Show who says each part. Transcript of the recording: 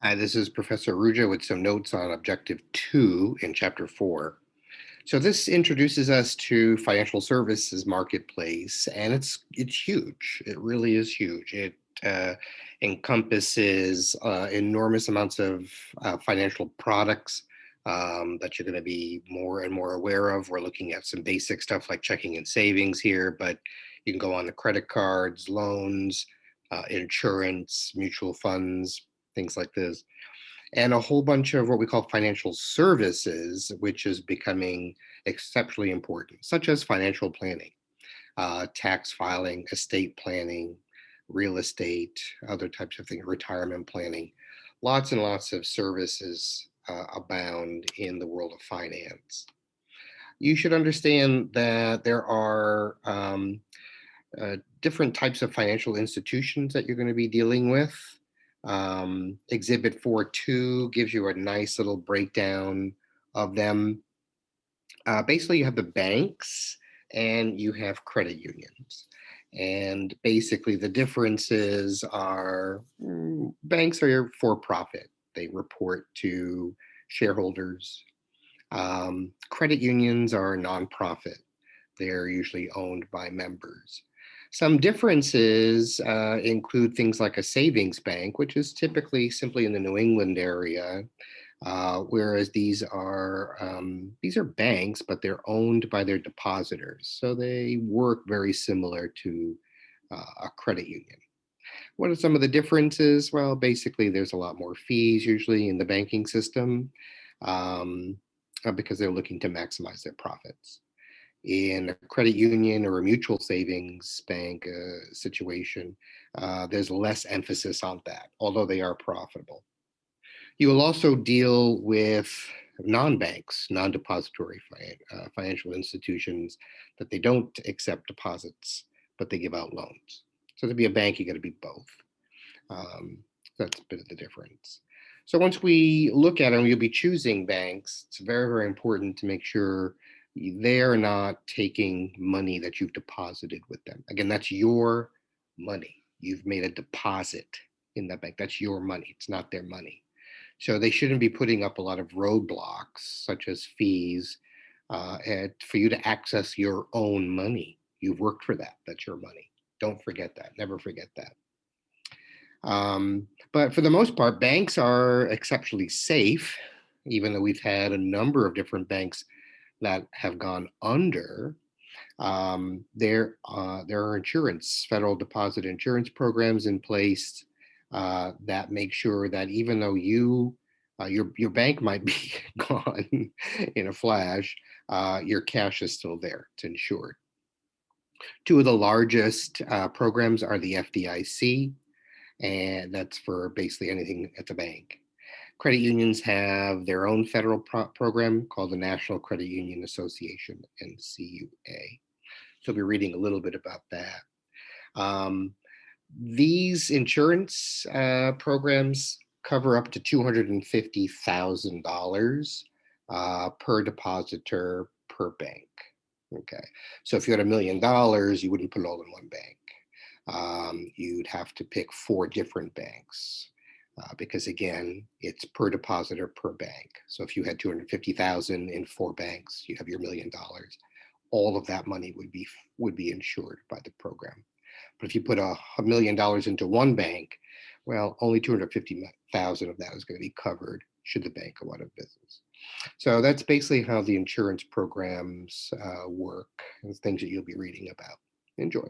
Speaker 1: Hi, this is Professor Ruja with some notes on Objective 2 in Chapter 4. So this introduces us to financial services marketplace, and it's huge. It really is huge. It uh, encompasses enormous amounts of financial products that you're going to be more and more aware of. We're looking at some basic stuff like checking and savings here, but you can go on to credit cards, loans, insurance, mutual funds, things like this, and a whole bunch of what we call financial services, which is becoming exceptionally important, such as financial planning, tax filing, estate planning, real estate, other types of things, retirement planning. Lots and lots of services abound in the world of finance. You should understand that there are different types of financial institutions that you're going to be dealing with. Exhibit 4.2 gives you a nice little breakdown of them. Basically, you have the banks and you have credit unions. And basically, the differences are banks are for profit, they report to shareholders. Credit unions are nonprofit, they're usually owned by members. Some differences include things like a savings bank, which is typically simply in the New England area, whereas these are banks, but they're owned by their depositors, so they work very similar to a credit union. What are some of the differences? Well, basically, there's a lot more fees usually in the banking system um, because they're looking to maximize their profits. In a credit union or a mutual savings bank situation, there's less emphasis on that, although they are profitable. You will also deal with non-banks, non-depository financial institutions that they don't accept deposits, but they give out loans. So to be a bank, you got to be both. That's a bit of the difference. So once we look at them, you'll be choosing banks. It's very, very important to make sure they're not taking money that you've deposited with them. Again, that's your money. You've made a deposit in that bank. That's your money. It's not their money. So they shouldn't be putting up a lot of roadblocks, such as fees, for you to access your own money. You've worked for that. That's your money. Don't forget that. Never forget that. But for the most part, banks are exceptionally safe, even though we've had a number of different banks that have gone under. There are federal deposit insurance programs in place that make sure that even though your bank might be gone in a flash, your cash is still there. It's insured. Two of the largest programs are the FDIC, and that's for basically anything at the bank. Credit unions have their own federal program called the National Credit Union Association, NCUA. So we'll be reading a little bit about that. Um, these insurance programs cover up to $250,000 per depositor per bank. Okay, so if you had $1 million, you wouldn't put it all in one bank. You'd have to pick four different banks because again, it's per depositor per bank. So if you had 250,000 in four banks, you have your $1 million. All of that money would be insured by the program. But if you put $1 million into one bank, well, only 250,000 of that is going to be covered should the bank go out of business. So that's basically how the insurance programs work and things that you'll be reading about. Enjoy.